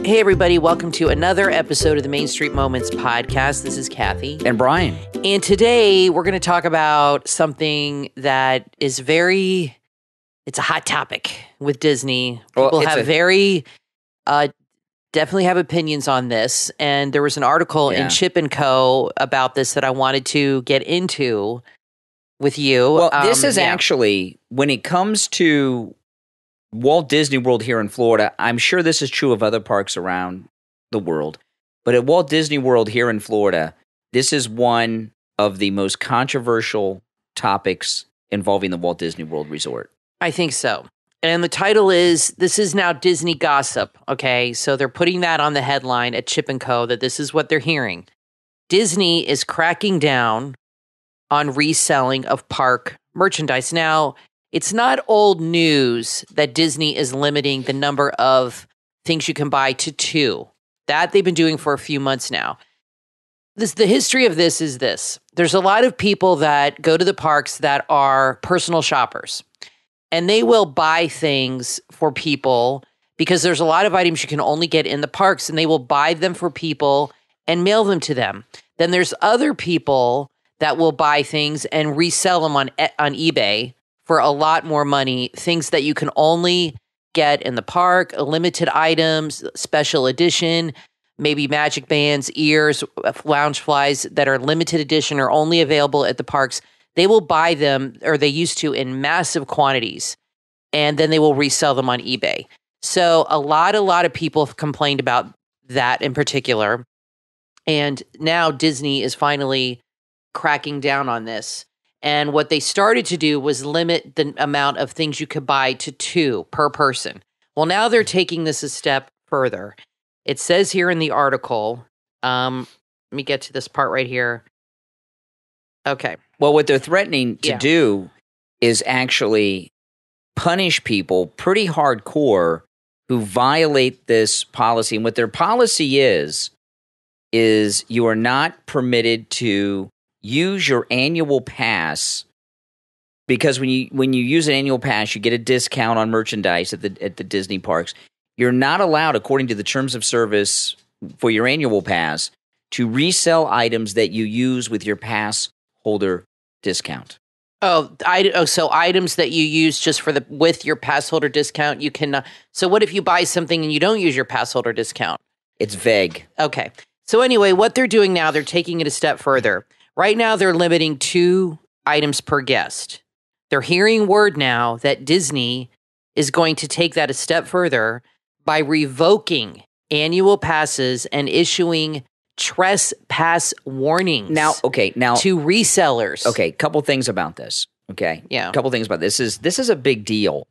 Hey, everybody. Welcome to another episode of the Main Street Moments podcast. This is Kathy. And Brian. And today we're going to talk about something that is it's a hot topic with Disney. People definitely have opinions on this. And there was an article in Chip & Co. about this that I wanted to get into with you. Well, this is actually, when it comes to Walt Disney World here in Florida, I'm sure this is true of other parks around the world, but at Walt Disney World here in Florida, this is one of the most controversial topics involving the Walt Disney World Resort. I think so. And the title is, this is now Disney gossip, okay? So they're putting that on the headline at Chip & Co. that this is what they're hearing. Disney is cracking down on reselling of park merchandise. Now, it's not old news that Disney is limiting the number of things you can buy to 2. That they've been doing for a few months now. The history of this is this. There's a lot of people that go to the parks that are personal shoppers. And they will buy things for people because there's a lot of items you can only get in the parks. And they will buy them for people and mail them to them. Then there's other people that will buy things and resell them on eBay for a lot more money, things that you can only get in the park, limited items, special edition, maybe magic bands, ears, lounge flies that are limited edition or only available at the parks. They will buy them, or they used to, in massive quantities, and then they will resell them on eBay. So a lot of people have complained about that in particular, and now Disney is finally cracking down on this. And what they started to do was limit the amount of things you could buy to 2 per person. Well, now they're taking this a step further. It says here in the article, let me get to this part right here. Okay. Well, what they're threatening to do is actually punish people pretty hardcore who violate this policy. And what their policy is you are not permitted to use your annual pass, because when you use an annual pass, you get a discount on merchandise at the Disney parks. You're not allowed, according to the terms of service for your annual pass, to resell items that you use with your pass holder discount. So items that you use just with your pass holder discount, you can. So what if you buy something and you don't use your pass holder discount? It's vague. Okay. So anyway, what they're doing now, they're taking it a step further. Right now, they're limiting 2 items per guest. They're hearing word now that Disney is going to take that a step further by revoking annual passes and issuing trespass warnings now to resellers. Okay, couple things about this. Okay, yeah, couple things about this. This is a big deal.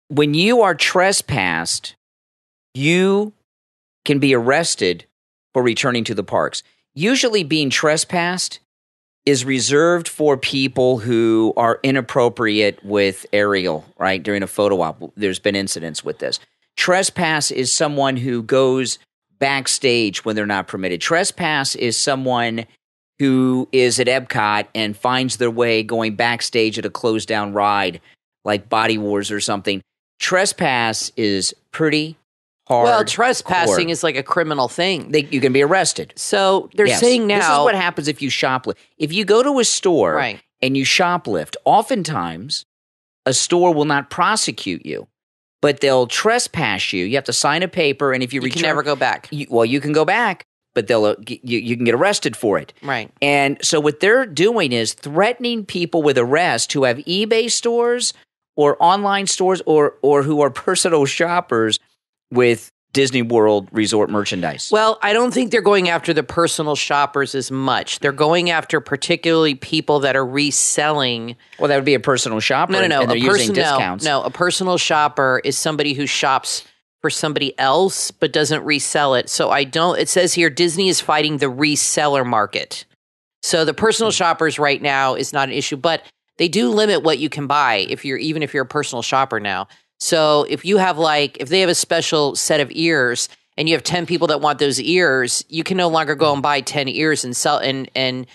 When you are trespassed, you can be arrested for returning to the parks. Usually being trespassed is reserved for people who are inappropriate with Ariel, right? During a photo op, there's been incidents with this. Trespass is someone who goes backstage when they're not permitted. Trespass is someone who is at Epcot and finds their way going backstage at a closed down ride like Body Wars or something. Trespass is pretty hard. Well, trespassing is like a criminal thing. You can be arrested. So they're saying now, this is what happens if you shoplift. If you go to a store and you shoplift, oftentimes a store will not prosecute you, but they'll trespass you. You have to sign a paper, and if you return, can never go back. You can go back, but you can get arrested for it. Right. And so what they're doing is threatening people with arrest who have eBay stores or online stores or who are personal shoppers with Disney World Resort merchandise. Well, I don't think they're going after the personal shoppers as much. They're going after particularly people that are reselling. Well, that would be a personal shopper. No. And they're using discounts. No, a personal shopper is somebody who shops for somebody else but doesn't resell it. So it says here Disney is fighting the reseller market. So the personal shoppers right now is not an issue, but they do limit what you can buy even if you're a personal shopper now. So if you have if they have a special set of ears and you have 10 people that want those ears, you can no longer go and buy 10 ears and sell and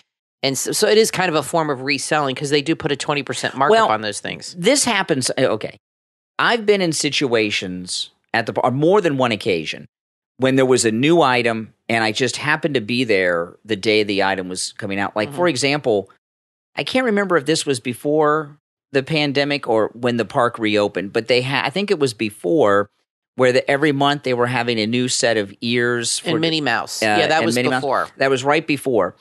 so it is kind of a form of reselling because they do put a 20% markup on those things. This happens. Okay. I've been in situations at the or more than one occasion when there was a new item and I just happened to be there the day the item was coming out. Like, for example, I can't remember if this was before the pandemic or when the park reopened, but I think it was before where every month they were having a new set of ears. And Minnie Mouse. That was before. That was right before.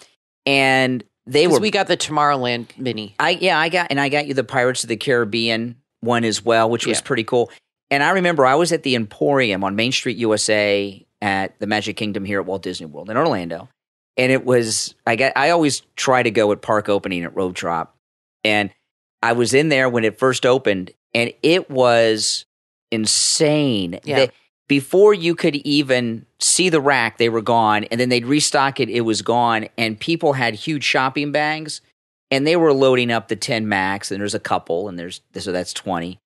And we got the Tomorrowland Minnie. I got you the Pirates of the Caribbean one as well, which was pretty cool. And I remember I was at the Emporium on Main Street, USA at the Magic Kingdom here at Walt Disney World in Orlando. And it was, I always try to go at park opening at Rope Drop. And I was in there when it first opened and it was insane. Yeah. Before you could even see the rack, they were gone. And then they'd restock it, it was gone. And people had huge shopping bags and they were loading up the 10 max. And there's a couple and so that's 20.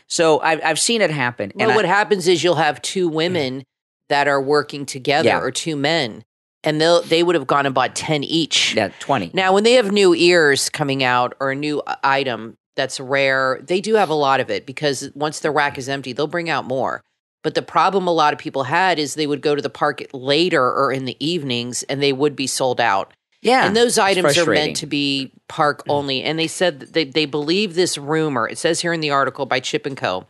So I've seen it happen. Well, what happens is you'll have two women that are working together or two men, and they would have gone and bought 10 each. Yeah, 20. Now, when they have new ears coming out or a new item that's rare, they do have a lot of it because once the rack is empty, they'll bring out more. But the problem a lot of people had is they would go to the park later or in the evenings, and they would be sold out. Yeah, and those items are meant to be park only. And they said that they believe this rumor. It says here in the article by Chip & Co.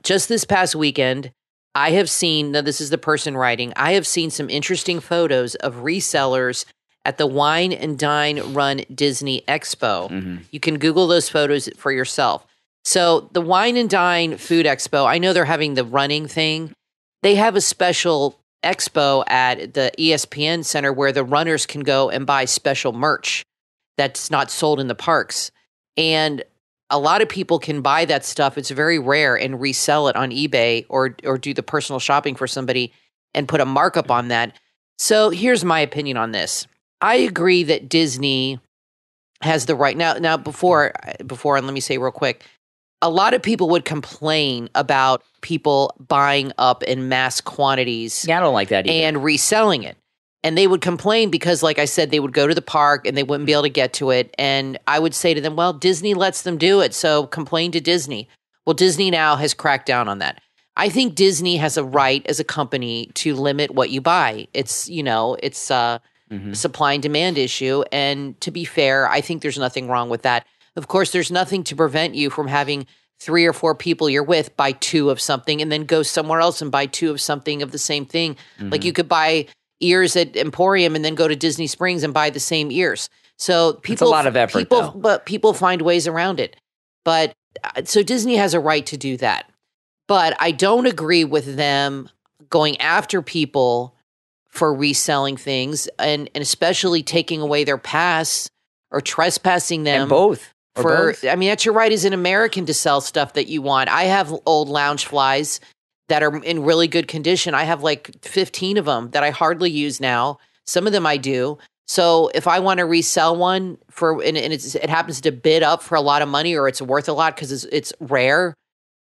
Just this past weekend, I have seen, now this is the person writing, I have seen some interesting photos of resellers at the Wine and Dine Run Disney Expo. Mm-hmm. You can Google those photos for yourself. So the Wine and Dine Food Expo, I know they're having the running thing. They have a special expo at the ESPN Center where the runners can go and buy special merch that's not sold in the parks. And a lot of people can buy that stuff. It's very rare and resell it on eBay or do the personal shopping for somebody and put a markup on that. So here's my opinion on this. I agree that Disney has the right. Now before, and let me say real quick, a lot of people would complain about people buying up in mass quantities. Yeah, I don't like that either. And reselling it. And they would complain because, like I said, they would go to the park and they wouldn't be able to get to it. And I would say to them, well, Disney lets them do it, so complain to Disney. Well, Disney now has cracked down on that. I think Disney has a right as a company to limit what you buy. It's a supply and demand issue. And to be fair, I think there's nothing wrong with that. Of course, there's nothing to prevent you from having 3 or 4 people you're with buy 2 of something and then go somewhere else and buy 2 of something of the same thing. Mm-hmm. Like you could buy ears at Emporium and then go to Disney Springs and buy the same ears. So people, it's a lot of effort, though. But people find ways around it. But so Disney has a right to do that. But I don't agree with them going after people for reselling things and especially taking away their pass or trespassing them. And both. I mean, that's your right as an American to sell stuff that you want. I have old lounge flies that are in really good condition. I have like 15 of them that I hardly use now. Some of them I do. So if I want to resell one and it happens to bid up for a lot of money or it's worth a lot because it's rare,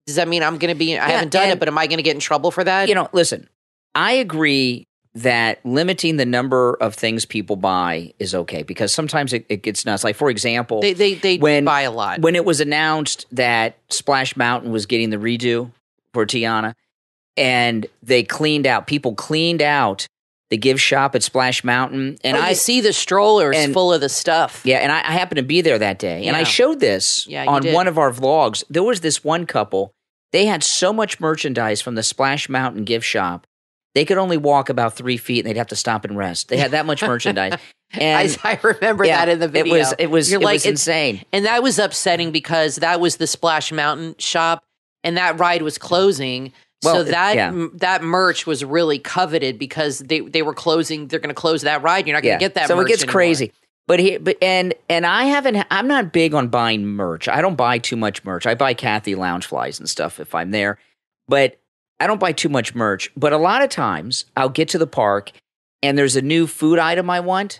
does that mean I'm going to be? I haven't done it, but am I going to get in trouble for that? Listen, I agree that limiting the number of things people buy is okay because sometimes it gets nuts. Like, for example, they buy a lot. When it was announced that Splash Mountain was getting the redo for Tiana and people cleaned out the gift shop at Splash Mountain. And I see the strollers full of the stuff. Yeah, and I happened to be there that day. And I showed this on one of our vlogs. There was this one couple. They had so much merchandise from the Splash Mountain gift shop. They could only walk about 3 feet, and they'd have to stop and rest. They had that much merchandise. And I remember that in the video. It was insane. And that was upsetting because that was the Splash Mountain shop, and that ride was closing. Well, so that merch was really coveted because they were closing. They're going to close that ride. You're not going to get that. So merch it gets anymore. crazy. And I'm not big on buying merch. I don't buy too much merch. I buy Kathy lounge flies and stuff if I'm there, but I don't buy too much merch. But a lot of times I'll get to the park and there's a new food item I want,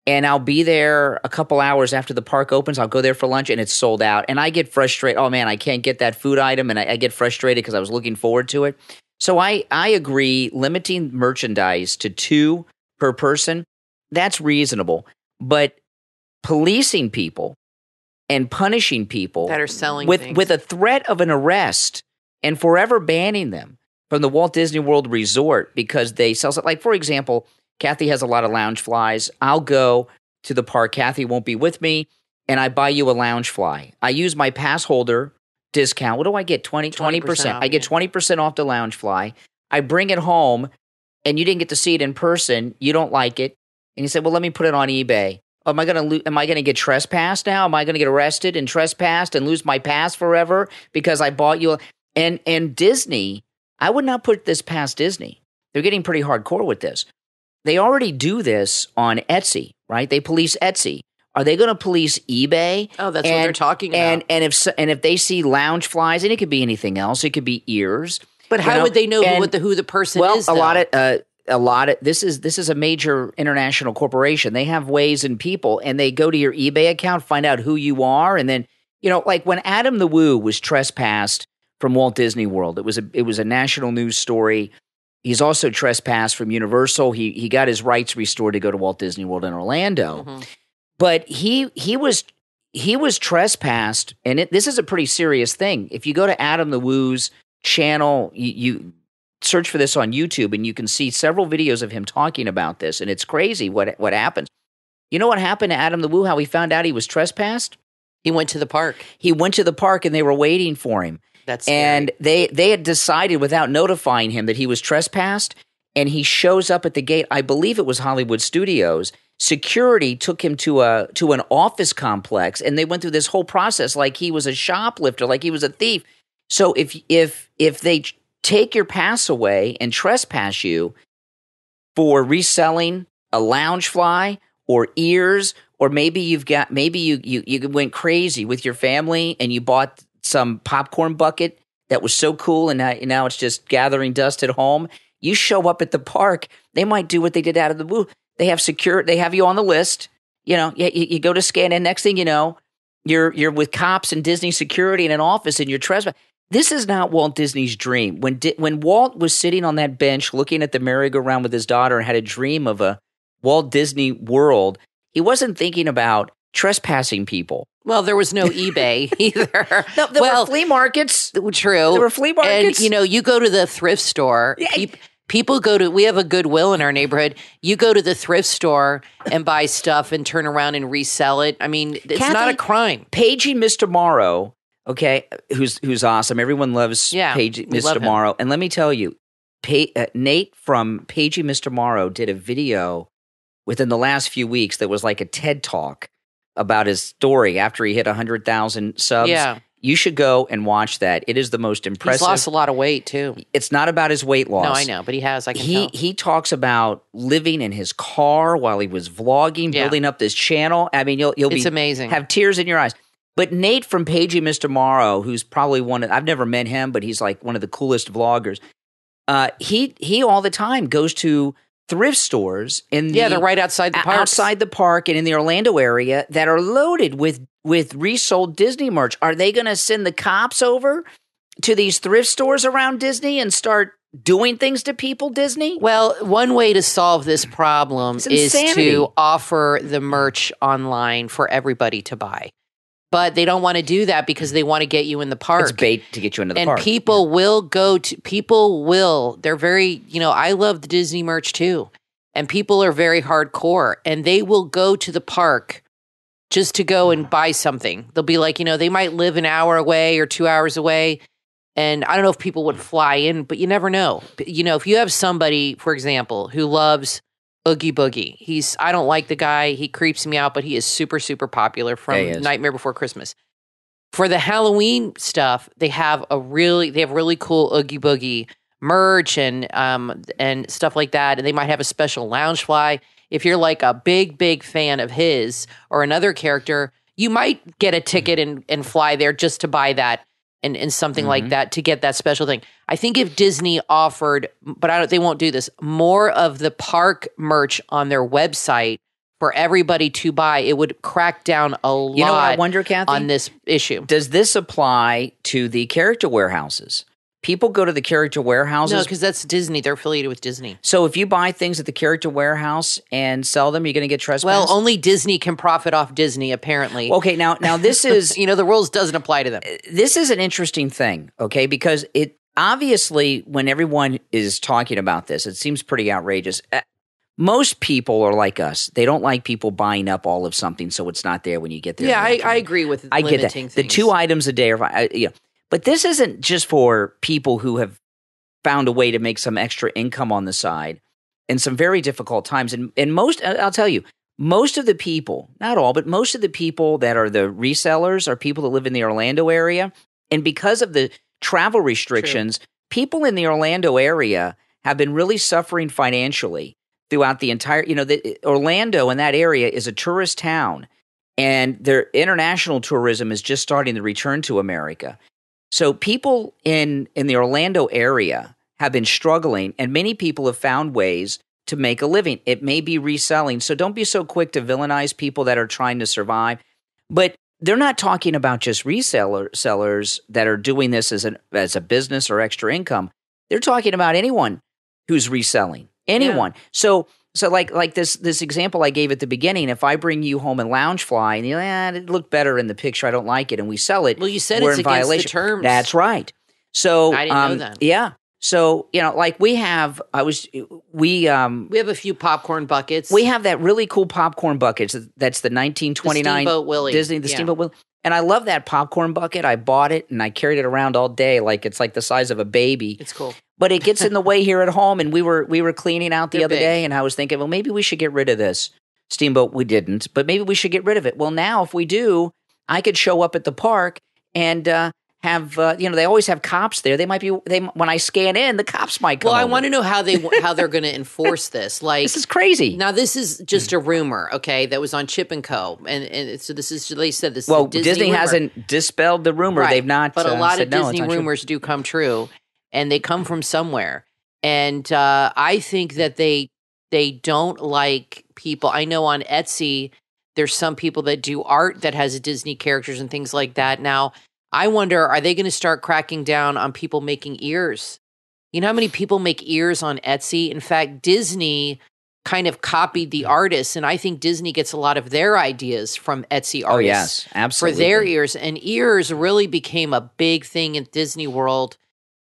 and I'll be there a couple hours after the park opens. I'll go there for lunch and it's sold out, and I get frustrated. Oh man, I can't get that food item, and I get frustrated because I was looking forward to it. So I agree, limiting merchandise to 2 per person, that's reasonable. But policing people and punishing people that are selling with a threat of an arrest and forever banning them from the Walt Disney World Resort because they sell – like, for example, Kathy has a lot of lounge flies. I'll go to the park. Kathy won't be with me, and I buy you a lounge fly. I use my pass holder discount. What do I get? 20%. Off, I get 20% off the lounge fly. I bring it home, and you didn't get to see it in person. You don't like it. And you say, well, let me put it on eBay. Am I gonna get trespassed now? Am I gonna get arrested and trespassed and lose my pass forever because I bought you? And Disney, I would not put this past Disney. They're getting pretty hardcore with this. They already do this on Etsy, right? They police Etsy. Are they going to police eBay? Oh, that's what they're talking about. And if they see lounge flies, and it could be anything else, it could be ears. But how would they know who the person is? Well, a lot of this is a major international corporation. They have ways and people, and they go to your eBay account, find out who you are, and then like when Adam the Woo was trespassed from Walt Disney World, it was a national news story. He's also trespassed from Universal. He got his rights restored to go to Walt Disney World in Orlando, but he was trespassed, and this is a pretty serious thing. If you go to Adam the Woo's channel, you search for this on YouTube, and you can see several videos of him talking about this, and it's crazy what happens. You know what happened to Adam the Woo? How he found out he was trespassed? He went to the park. He went to the park, and they were waiting for him. That's scary. And they had decided without notifying him that he was trespassed, and he shows up at the gate. I believe it was Hollywood Studios. Security took him to an office complex, and they went through this whole process like he was a shoplifter, like he was a thief. So if they take your pass away and trespass you for reselling a lounge fly or ears, or maybe you went crazy with your family and you bought some popcorn bucket that was so cool, and now it's just gathering dust at home. You show up at the park, they might do what they did out of the Woo. They have you on the list. You go to scan in. Next thing you know, you're with cops and Disney security in an office, and you're trespassing. This is not Walt Disney's dream. When Walt was sitting on that bench looking at the merry-go-round with his daughter and had a dream of a Walt Disney World, he wasn't thinking about trespassing people. Well, there was no eBay either. No, there were flea markets. True. There were flea markets. And, you go to the thrift store. Yeah. People we have a Goodwill in our neighborhood. You go to the thrift store and buy stuff and turn around and resell it. I mean, it's Kathy, not a crime. Paging Mr. Morrow, okay, who's awesome. Everyone loves Paging Mr. Morrow. And let me tell you, Nate from Paging Mr. Morrow did a video within the last few weeks that was like a TED Talk about his story after he hit 100,000 subs. Yeah. You should go and watch that. It is the most impressive. He's lost a lot of weight, too. It's not about his weight loss. No, I know, but he has. I can tell. He talks about living in his car while he was vlogging, building up this channel. I mean, it's amazing. Have tears in your eyes. But Nate from Paging Mr. Morrow, who's probably I've never met him, but he's like one of the coolest vloggers. He all the time goes to thrift stores they're right outside the park. Outside the park and in the Orlando area that are loaded with resold Disney merch. Are they going to send the cops over to these thrift stores around Disney and start doing things to people, Disney? Well, one way to solve this problem is to offer the merch online for everybody to buy. But they don't want to do that because they want to get you in the park. It's bait to get you into the park. And people will they're very, I love the Disney merch too. And people are very hardcore, and they will go to the park just to go and buy something. They'll be like, they might live an hour away or 2 hours away. And I don't know if people would fly in, but you never know. If you have somebody, for example, who loves Oogie Boogie. I don't like the guy. He creeps me out, but he is super, super popular from Nightmare Before Christmas. For the Halloween stuff, they have really cool Oogie Boogie merch and stuff like that. And they might have a special lounge fly. If you're like a big, big fan of his or another character, you might get a ticket and fly there just to buy that and something like that to get that special thing. I think if Disney offered, but they won't do this, more of the park merch on their website for everybody to buy, it would crack down a lot. You know what I wonder, Kathy? On this issue. Does this apply to the character warehouses? People go to the character warehouses. No, because that's Disney. They're affiliated with Disney. So if you buy things at the character warehouse and sell them, you're going to get trespassed? Well, only Disney can profit off Disney, apparently. Okay, now this is... the rules doesn't apply to them. This is an interesting thing, okay? Because it obviously, when everyone is talking about this, it seems pretty outrageous. Most people are like us. They don't like people buying up all of something so it's not there when you get there. Yeah, I agree with I limiting get that. things. The 2 items a day are... But this isn't just for people who have found a way to make some extra income on the side in some very difficult times. And most, I'll tell you, most of the people, not all, but most of the people that are the resellers are people that live in the Orlando area. And because of the travel restrictions, people in the Orlando area have been really suffering financially throughout the entire, Orlando and that area is a tourist town, and their international tourism is just starting to return to America. So people in the Orlando area have been struggling, and many people have found ways to make a living. It may be reselling. So don't be so quick to villainize people that are trying to survive. But they're not talking about just sellers that are doing this as a business or extra income. They're talking about anyone who's reselling. Anyone. Yeah. So like this example I gave at the beginning, if I bring you home a Loungefly and you're like, it looked better in the picture, I don't like it, and we sell it. Well, you said it's against the terms. That's right. So I didn't know that. Yeah. So, like we have we have a few popcorn buckets. We have that really cool popcorn bucket. That's the 1929 the Steamboat Willie. Disney, Steamboat Willie. And I love that popcorn bucket. I bought it and I carried it around all day like it's like the size of a baby. It's cool. But it gets in the way here at home, and we were cleaning out the other day, and I was thinking, well, maybe we should get rid of this Steamboat. We didn't, but maybe we should get rid of it. Well, now if we do, I could show up at the park and have they always have cops there. When I scan in, the cops might come. Well, I over. want to know how they're going to enforce this. Like, this is crazy. Now, this is just a rumor, okay? That was on Chip and Co. And so this is, they said this. Well, is a Disney rumor. Hasn't dispelled the rumor. Right. They've not. But a lot of Disney rumors do come true, and they come from somewhere. And I think that they don't like people. I know on Etsy, there's some people that do art that has Disney characters and things like that. Now, I wonder, are they going to start cracking down on people making ears? You know how many people make ears on Etsy? In fact, Disney kind of copied the artists, and I think Disney gets a lot of their ideas from Etsy artists. Oh, yes, absolutely. For their ears. And ears really became a big thing in Disney World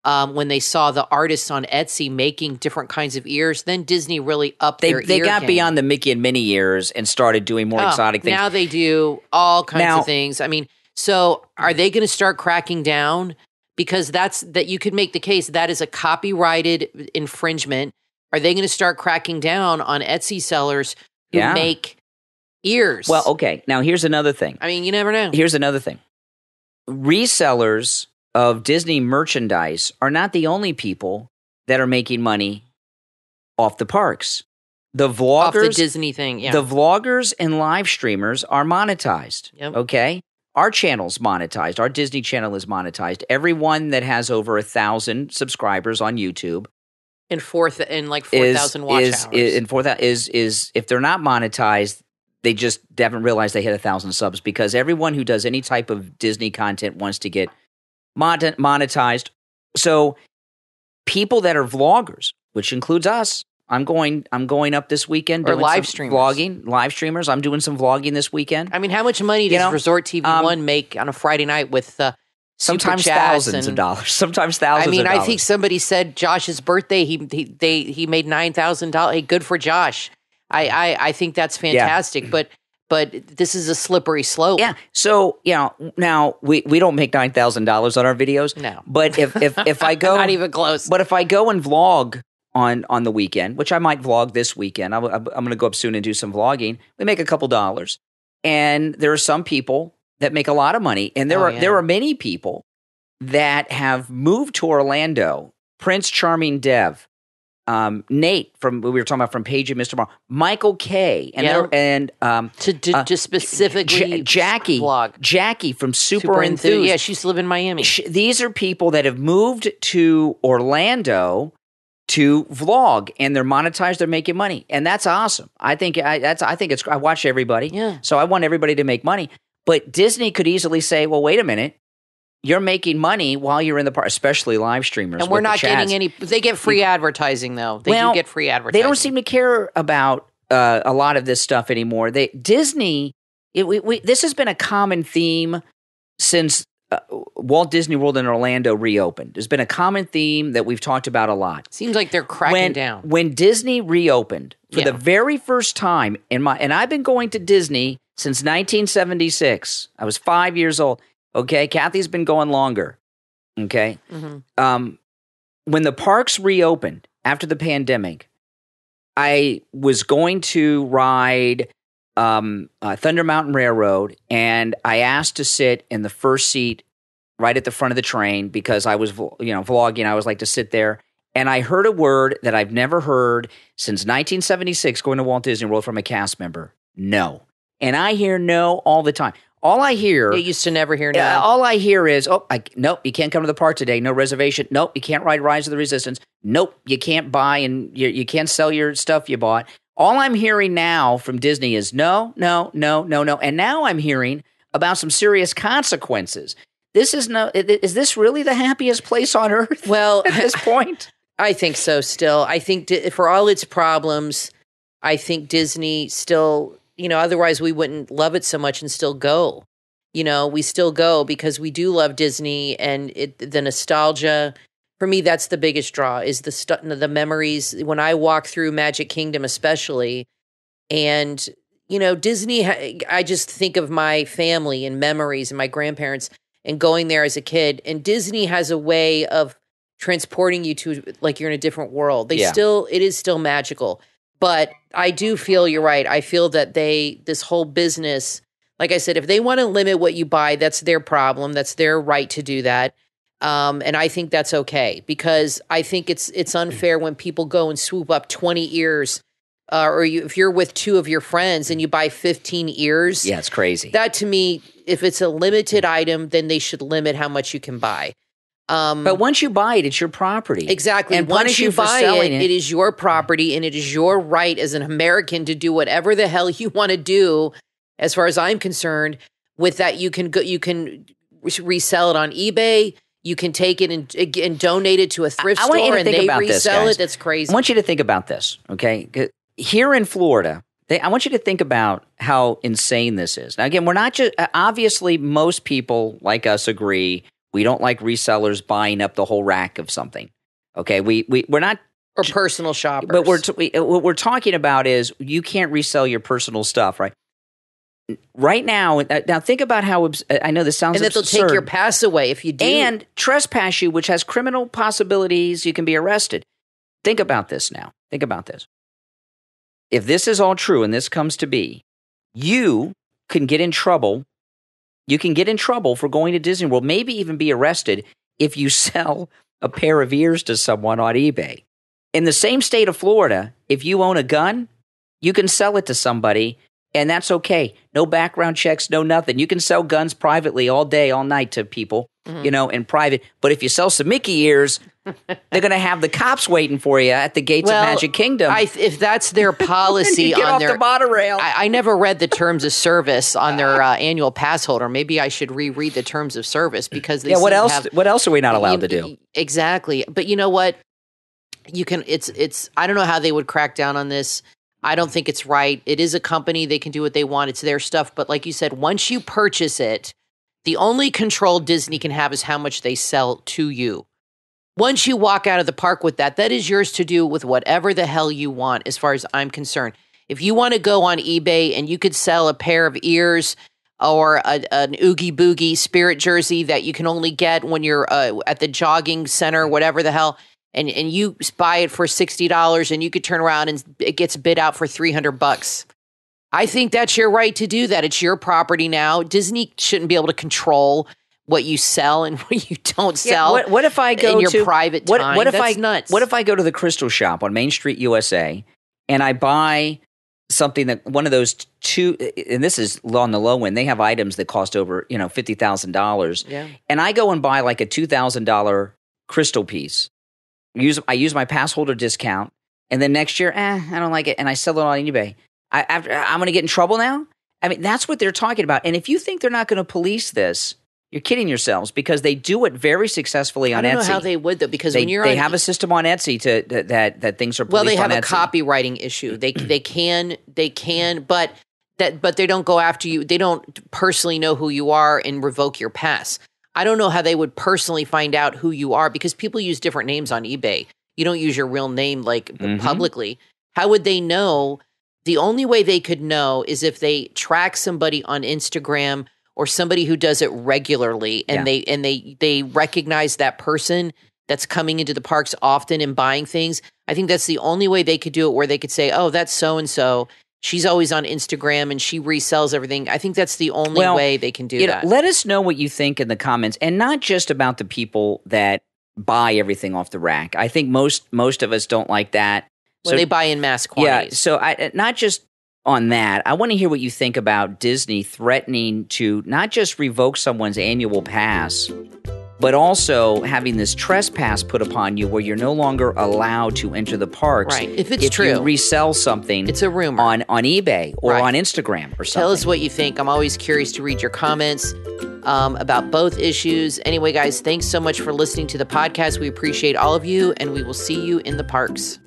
when they saw the artists on Etsy making different kinds of ears. Then Disney really upped their ear They got game. beyond the Mickey and Minnie ears and started doing more exotic things. Now they do all kinds of things. I mean, so are they going to start cracking down? Because that you could make the case that is a copyrighted infringement. Are they going to start cracking down on Etsy sellers who make ears? Well, okay. Now here's another thing. I mean, you never know. Here's another thing. Resellers of Disney merchandise are not the only people that are making money off the parks. The vloggers, off the Disney thing, yeah. The vloggers and live streamers are monetized. Yep. Okay. Our channel's monetized. Our Disney channel is monetized. Everyone that has over 1,000 subscribers on YouTube and 4,000 watch hours. Is if they're not monetized, they just haven't realized they hit 1,000 subs, because everyone who does any type of Disney content wants to get monetized. So people that are vloggers, which includes us, I'm going up this weekend or doing live some streamers. live streamers. I'm doing some vlogging this weekend. I mean, how much money does Resort TV One make on a Friday night with sometimes thousands of dollars, sometimes thousands of dollars. I think somebody said Josh's birthday, he made $9,000. Hey, good for Josh. I think that's fantastic. Yeah. But this is a slippery slope. Yeah. So, now we don't make $9,000 on our videos. No. But if I go not even close. But if I go and vlog on the weekend, which I might vlog this weekend, I'm going to go up soon and do some vlogging. We make a couple dollars. And there are some people that make a lot of money, and there are many people that have moved to Orlando. Prince Charming Dev, Nate from we were talking about from Page and Mr. Mar, Michael K, to specifically vlog. Jackie from Super Enthused. Yeah, she used to live in Miami. These are people that have moved to Orlando to vlog, and they're monetized. They're making money, and that's awesome. I think it's. I watch everybody, so I want everybody to make money. But Disney could easily say, "Well, wait a minute, you're making money while you're in the park, especially live streamers. And we're not getting any. They get free advertising, though. They do get free advertising. They don't seem to care about a lot of this stuff anymore. Disney, this has been a common theme since Walt Disney World in Orlando reopened. There's been a common theme that we've talked about a lot. Seems like they're cracking down. When Disney reopened for the very first time and I've been going to Disney since 1976. I was 5 years old. Okay, Kathy's been going longer. Okay, when the parks reopened after the pandemic, I was going to ride Thunder Mountain Railroad, and I asked to sit in the first seat right at the front of the train because I was, vlogging. I always like to sit there. And I heard a word that I've never heard since 1976 going to Walt Disney World from a cast member. No. And I hear no all the time. All I hear... You used to never hear no. All I hear is, nope, you can't come to the park today. No reservation. Nope, you can't ride Rise of the Resistance. Nope, you can't buy and you can't sell your stuff you bought. All I'm hearing now from Disney is no. And now I'm hearing about some serious consequences. Is this really the happiest place on earth? Well, at this point? I think so still. I think for all its problems, I think Disney still, otherwise we wouldn't love it so much and still go. We still go because we do love Disney and the nostalgia. For me, that's the biggest draw is the memories when I walk through Magic Kingdom, especially. And, Disney, I just think of my family and memories and my grandparents and going there as a kid. And Disney has a way of transporting you to like you're in a different world. It is still magical. But I do feel you're right. I feel that this whole business, like I said, if they want to limit what you buy, that's their problem. That's their right to do that. And I think that's okay because I think it's unfair when people go and swoop up 20 ears if you're with two of your friends and you buy 15 ears. Yeah, it's crazy. That to me, if it's a limited item, then they should limit how much you can buy. But once you buy it, it's your property. Exactly. And once you buy it, it is your property and it is your right as an American to do whatever the hell you want to do. As far as I'm concerned, with that, you can resell it on eBay. You can take it and donate it to a thrift store and they resell it. That's crazy. I want you to think about this, okay? Here in Florida, I want you to think about how insane this is. Now, again, we're not just obviously most people like us agree we don't like resellers buying up the whole rack of something. Okay, we're not or personal shoppers. But what we're talking about is you can't resell your personal stuff, right? Right now, think about how I know this sounds absurd. And that they'll take your pass away if you do. And trespass you, which has criminal possibilities. You can be arrested. Think about this now. Think about this. If this is all true and this comes to be, you can get in trouble. You can get in trouble for going to Disney World, maybe even be arrested if you sell a pair of ears to someone on eBay. In the same state of Florida, if you own a gun, you can sell it to somebody. And that's okay. No background checks, no nothing. You can sell guns privately all day, all night to people, in private. But if you sell some Mickey ears, they're going to have the cops waiting for you at the gates of Magic Kingdom. If that's their policy on their monorail. I never read the terms of service on their annual pass holder. Maybe I should reread the terms of service because they what else are we not allowed to do? Exactly. But you know what? You can. It's. I don't know how they would crack down on this. I don't think it's right. It is a company. They can do what they want. It's their stuff. But like you said, once you purchase it, the only control Disney can have is how much they sell to you. Once you walk out of the park with that is yours to do with whatever the hell you want, as far as I'm concerned. If you want to go on eBay and you could sell a pair of ears or an Oogie Boogie Spirit jersey that you can only get when you're at the jogging center, whatever the hell, and you buy it for $60 and you could turn around and it gets bid out for $300. I think that's your right to do that. It's your property now. Disney shouldn't be able to control what you sell and what you don't sell. What if I go in your private time? That's nuts. What if I go to the Crystal Shop on Main Street, USA, and I buy something that one of those two, and this is on the low end, they have items that cost over $50,000. Yeah. And I go and buy like a $2,000 crystal piece. I use my pass holder discount, and then next year, I don't like it, and I sell it on eBay. I'm going to get in trouble now? I mean, that's what they're talking about. And if you think they're not going to police this, You're kidding yourselves because they do it very successfully on Etsy. I don't know how they would though, because they, when you're they on, have a system on Etsy that things are well, they policed have on a Etsy. copywriting issue. They can, but they don't go after you. They don't personally know who you are and revoke your pass. I don't know how they would personally find out who you are because people use different names on eBay. You don't use your real name like publicly. How would they know? The only way they could know is if they track somebody on Instagram or somebody who does it regularly and they recognize that person that's coming into the parks often and buying things. I think that's the only way they could do it, where they could say, oh, that's so-and-so. She's always on Instagram and she resells everything. I think that's the only way they can do that. Let us know what you think in the comments, and not just about the people that buy everything off the rack. I think most of us don't like that. Well, they buy in mass quantities. Yeah, so not just on that. I want to hear what you think about Disney threatening to not just revoke someone's annual pass, but also having this trespass put upon you where you're no longer allowed to enter the parks. Right. If it's true. You resell something. It's a rumor. On eBay or on Instagram or something. Tell us what you think. I'm always curious to read your comments about both issues. Anyway, guys, thanks so much for listening to the podcast. We appreciate all of you, and we will see you in the parks.